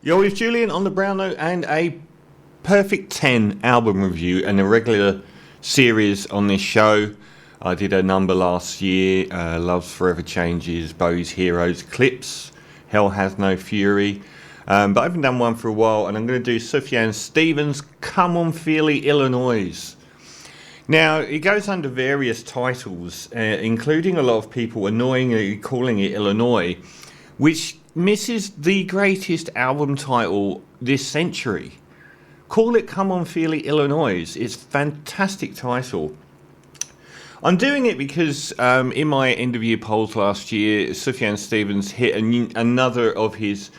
You're with Julian on the Brown Note and a Perfect 10 album review and a regular series on this show. I did a number last year, Love's Forever Changes, Bowie's Heroes, Clips, Hell Has No Fury. But I haven't done one for a while, and I'm going to do Sufjan Stevens' Come On Feel It, Illinois. Now, it goes under various titles, including a lot of people annoyingly calling it Illinois, which misses the greatest album title this century. Call it Come On Feel It, Illinois. It's a fantastic title. I'm doing it because in my end of year polls last year, Sufjan Stevens hit another of his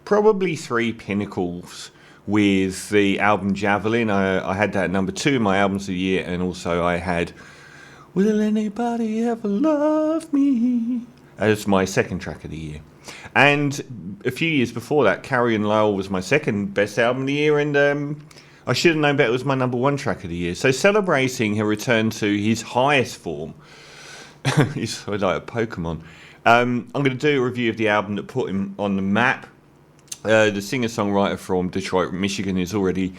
probably three pinnacles with the album Javelin. I had that at number 2 in my albums of the year, and also I had Will Anybody Ever Love Me as my second track of the year. And a few years before that, Carrie and Lowell was my second best album of the year, and I should have known better, it was my number 1 track of the year. So celebrating her return to his highest form, he's sort of like a Pokemon, I'm going to do a review of the album that put him on the map. The singer-songwriter from Detroit, Michigan, is already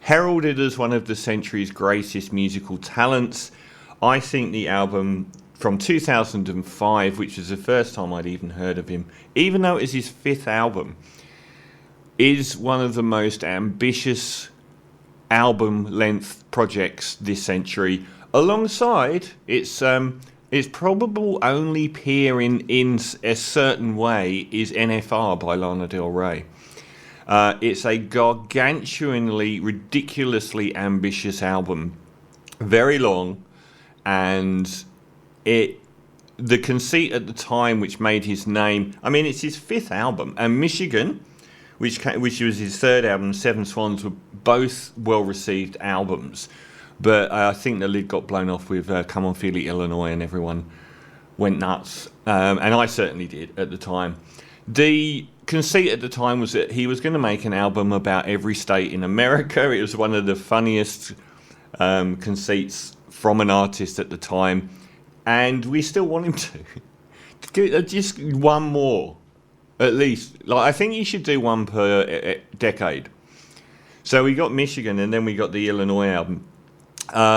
heralded as one of the century's greatest musical talents. I think the album from 2005, which was the first time I'd even heard of him, even though it is his 5th album, is one of the most ambitious album-length projects this century. Alongside its probable only peer in a certain way is NFR by Lana Del Rey. It's a gargantuanly, ridiculously ambitious album, very long, and the conceit at the time which made his name, I mean, it's his 5th album, and Michigan, which was his 3rd album, Seven Swans, were both well-received albums. But I think the lid got blown off with Come On Feel It, Illinois, and everyone went nuts. And I certainly did at the time. The conceit at the time was that he was going to make an album about every state in America. It was one of the funniest conceits from an artist at the time. And we still want him to. Just one more, at least. Like, I think he should do one per decade. So we got Michigan, and then we got the Illinois album.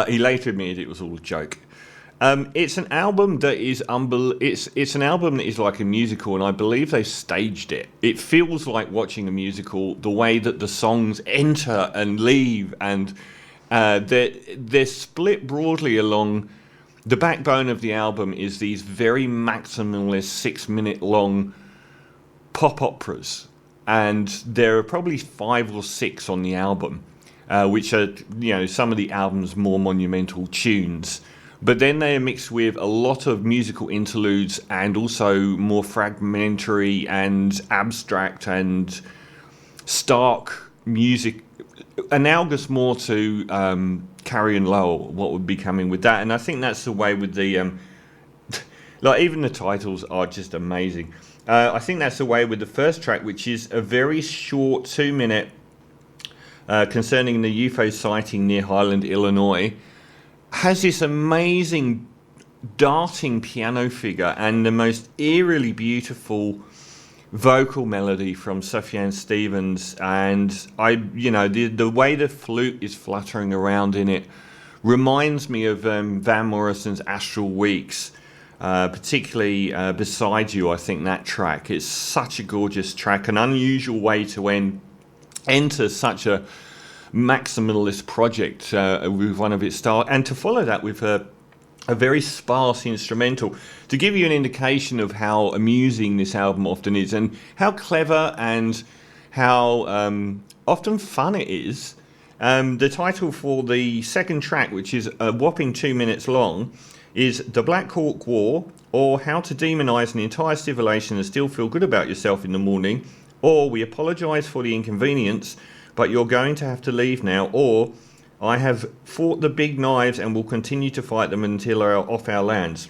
He later admitted it was all a joke. It's an album that is it's an album that is like a musical, and I believe they staged it. It feels like watching a musical, the way that the songs enter and leave, and they're split broadly along. The backbone of the album is these very maximalist 6-minute long pop operas, and there are probably 5 or 6 on the album. Which are, some of the album's more monumental tunes. But then they are mixed with a lot of musical interludes and also more fragmentary and abstract and stark music, analogous more to Carrie and Lowell, what would be coming with that. And I think that's the way with the... even the titles are just amazing. I think that's the way with the first track, which is a very short 2-minute... concerning the UFO sighting near Highland, Illinois, has this amazing darting piano figure and the most eerily beautiful vocal melody from Sufjan Stevens. And the way the flute is fluttering around in it reminds me of Van Morrison's Astral Weeks, particularly Beside You. I think that track is such a gorgeous track, an unusual way to enter such a maximalist project with one of its style, and to follow that with a very sparse instrumental, to give you an indication of how amusing this album often is, and how clever and how often fun it is. The title for the second track, which is a whopping 2 minutes long, is The Black Hawk War, or How to Demonize an Entire Civilization and Still Feel Good About Yourself in the Morning, or We Apologize for the Inconvenience, but You're Going to Have to Leave Now, or I Have Fought the Big Knives and Will Continue to Fight Them Until They're Off Our Lands.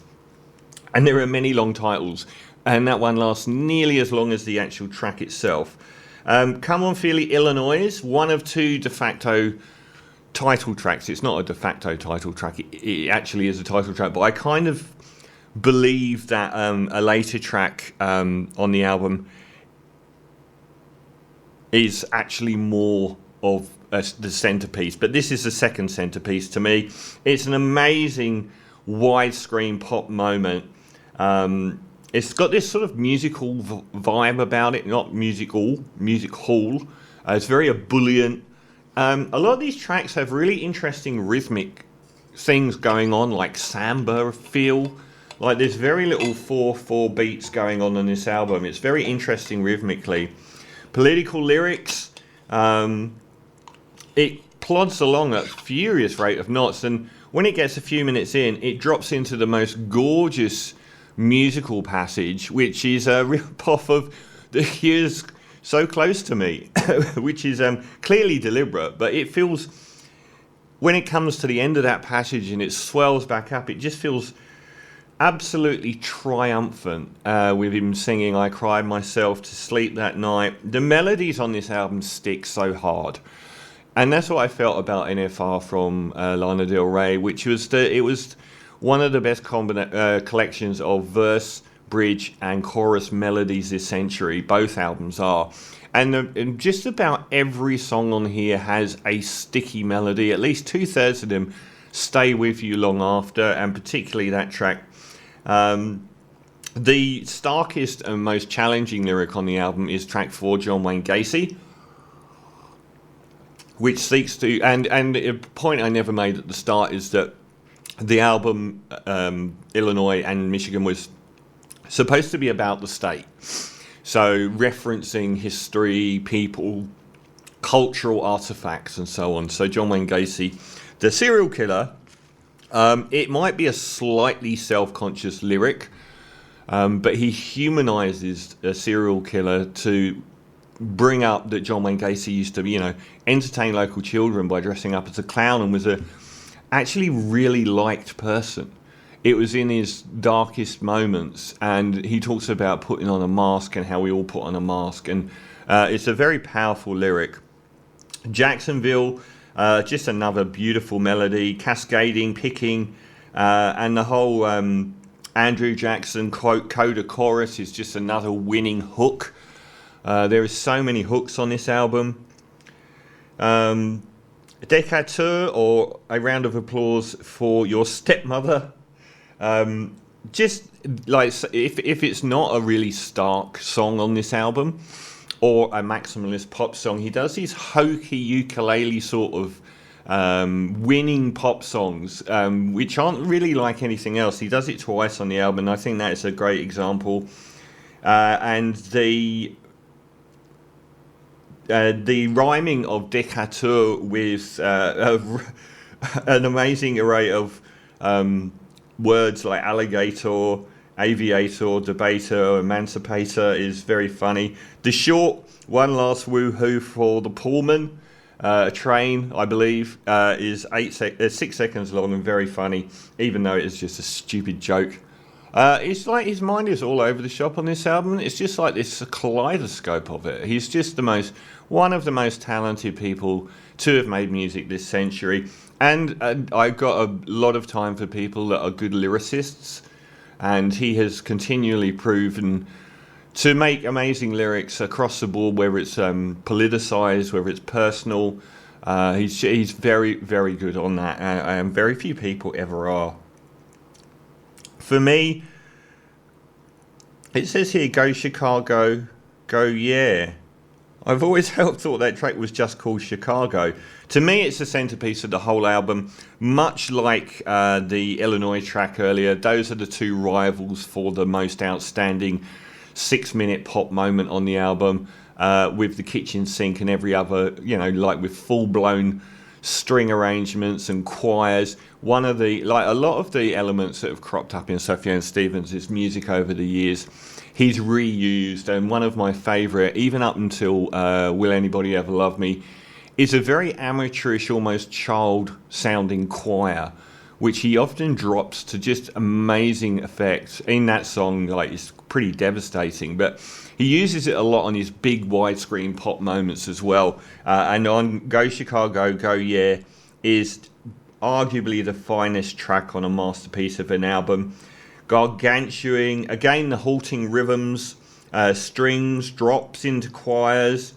And there are many long titles, and that one lasts nearly as long as the actual track itself. Come On Feel It, Illinois, one of 2 de facto title tracks. It's not a de facto title track, it actually is a title track, but I kind of believe that a later track on the album is actually more of the centerpiece. But this is the second centerpiece to me. It's an amazing widescreen pop moment. It's got this sort of musical vibe about it, not music hall. It's very ebullient. A lot of these tracks have really interesting rhythmic things going on, like samba feel. Like there's very little 4/4 beats going on this album. It's very interesting rhythmically. Political lyrics. It plods along at a furious rate of knots, and when it gets a few minutes in, it drops into the most gorgeous musical passage, which is a rip-off of The Cure's So Close to Me, which is clearly deliberate, but it feels, when it comes to the end of that passage and it swells back up, it just feels absolutely triumphant with him singing I Cried Myself to Sleep That Night. The melodies on this album stick so hard. And that's what I felt about NFR from Lana Del Rey, which was it was one of the best collections of verse, bridge, and chorus melodies this century. Both albums are. And just about every song on here has a sticky melody. At least 2/3 of them stay with you long after, and particularly that track. The starkest and most challenging lyric on the album is track 4, John Wayne Gacy, which seeks to, and a point I never made at the start is that the album, Illinois and Michigan, was supposed to be about the state. So referencing history, people, cultural artifacts, and so on. So John Wayne Gacy, the serial killer, it might be a slightly self-conscious lyric, but he humanizes a serial killer to bring up that John Wayne Gacy used to, entertain local children by dressing up as a clown and was a actually really liked person. It was in his darkest moments, and he talks about putting on a mask and how we all put on a mask, and it's a very powerful lyric. Jacksonville, just another beautiful melody, cascading, picking, and the whole Andrew Jackson coda chorus is just another winning hook. There are so many hooks on this album. Decatur, or a round of applause for your stepmother. Just like, if it's not a really stark song on this album or a maximalist pop song, he does these hokey ukulele sort of winning pop songs, which aren't really like anything else. He does it twice on the album, and I think that is a great example. And the rhyming of Decatur with an amazing array of words like alligator, aviator, debater, emancipator is very funny. The short One Last Woohoo for the Pullman train, I believe, is 6 seconds long and very funny, even though it is just a stupid joke. It's like his mind is all over the shop on this album. It's just like this kaleidoscope of it. He's just one of the most talented people to have made music this century. And I've got a lot of time for people that are good lyricists. And he has continually proven to make amazing lyrics across the board, whether it's politicized, whether it's personal. He's very, very good on that. And very few people ever are. For me, it says here, go Chicago, go yeah. I've always thought that track was just called Chicago. To me, it's the centerpiece of the whole album. Much like the Illinois track earlier, those are the two rivals for the most outstanding 6-minute pop moment on the album, with the kitchen sink and every other, like with full-blown string arrangements and choirs. A lot of the elements that have cropped up in Sufjan Stevens' music over the years, he's reused. And one of my favourite, even up until Will Anybody Ever Love Me, is a very amateurish, almost child-sounding choir, which he often drops to just amazing effects. In that song, it's pretty devastating, but he uses it a lot on his big widescreen pop moments as well. And on Go Chicago, Go Yeah is arguably the finest track on a masterpiece of an album. Gargantuan, again the halting rhythms, strings, drops into choirs.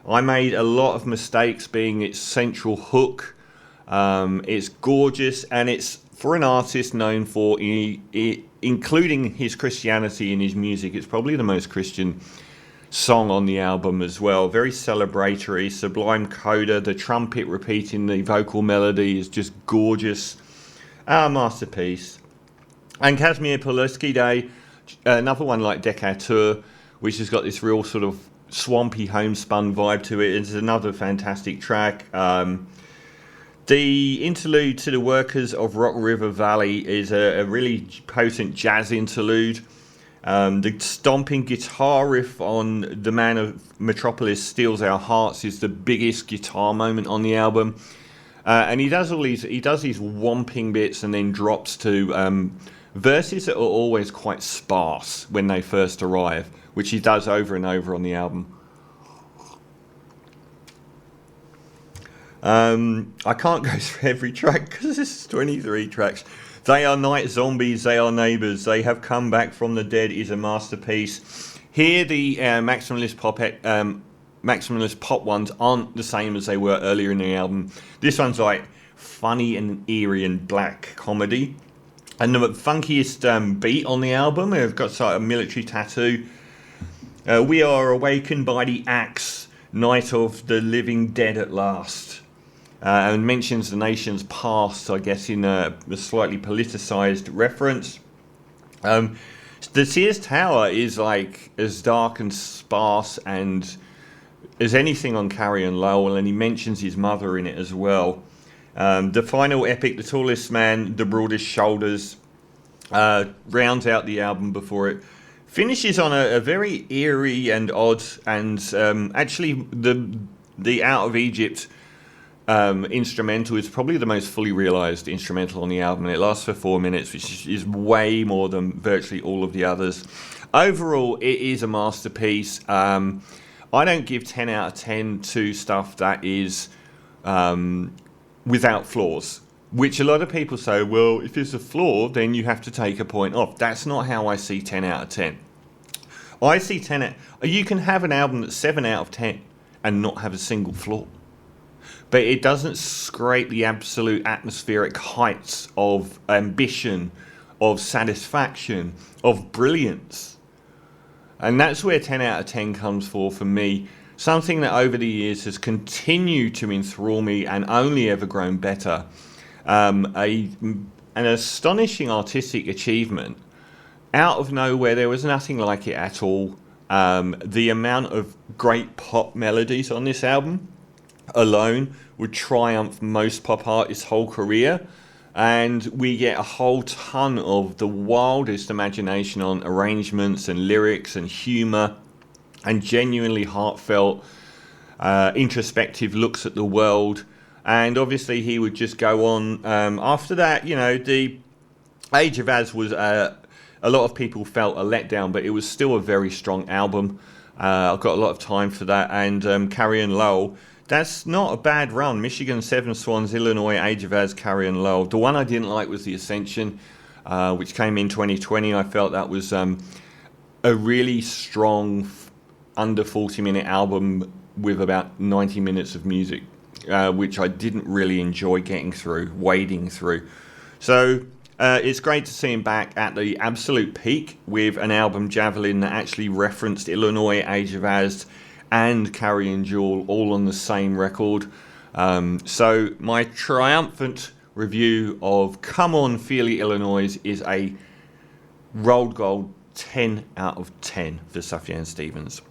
I made a lot of mistakes being its central hook. It's gorgeous, and it's for an artist known for including his Christianity in his music. It's probably the most Christian song on the album as well. Very celebratory, sublime coda. The trumpet repeating the vocal melody is just gorgeous. Our masterpiece. And Kazimierz Polski Day, another one like Decatur, which has got this real sort of swampy homespun vibe to it. It's another fantastic track. The interlude to the Workers of Rock River Valley is a really potent jazz interlude. The stomping guitar riff on The Man of Metropolis Steals Our Hearts is the biggest guitar moment on the album. And he does these whomping bits and then drops to verses that are always quite sparse when they first arrive, which he does over and over on the album. I can't go through every track because this is 23 tracks. They Are Night Zombies, They Are Neighbours, They Have Come Back From the Dead is a masterpiece. Here the maximalist pop ones aren't the same as they were earlier in the album. This one's like funny and eerie and black comedy. And the funkiest beat on the album, they've got sort of a military tattoo. We are awakened by the axe, night of the living dead at last. And mentions the nation's past, I guess, in a slightly politicised reference. The Sears Tower is like as dark and sparse and as anything on Carrion Lowell, and he mentions his mother in it as well. The final epic, The Tallest Man, The Broadest Shoulders, rounds out the album before it finishes on a very eerie and odd, and actually the Out of Egypt instrumental is probably the most fully realised instrumental on the album. It lasts for 4 minutes, which is way more than virtually all of the others. Overall, it is a masterpiece. I don't give 10 out of 10 to stuff that is without flaws, which a lot of people say, well, if it's a flaw, then you have to take a point off. That's not how I see 10 out of 10. I see you can have an album that's 7 out of 10 and not have a single flaw. But it doesn't scrape the absolute atmospheric heights of ambition, of satisfaction, of brilliance. And that's where 10 out of 10 comes for me. Something that over the years has continued to enthrall me and only ever grown better. An astonishing artistic achievement. Out of nowhere, there was nothing like it at all. The amount of great pop melodies on this album alone would triumph most pop artists' whole career, and we get a whole ton of the wildest imagination on arrangements and lyrics and humour and genuinely heartfelt introspective looks at the world. And obviously he would just go on after that. You know, the Age of Az was a lot of people felt a letdown, but it was still a very strong album. I've got a lot of time for that. And Carrion Lowell, that's not a bad run. Michigan, Seven Swans, Illinois, Age of Az, Carrion Lowell. The one I didn't like was The Ascension, which came in 2020. I felt that was a really strong under 40-minute album with about 90 minutes of music, which I didn't really enjoy wading through. So it's great to see him back at the absolute peak with an album, Javelin, that actually referenced Illinois, Age of Az, and Carrion Jewel all on the same record. So my triumphant review of Come On Feely Illinois is a rolled gold 10 out of 10 for Sufjan Stevens.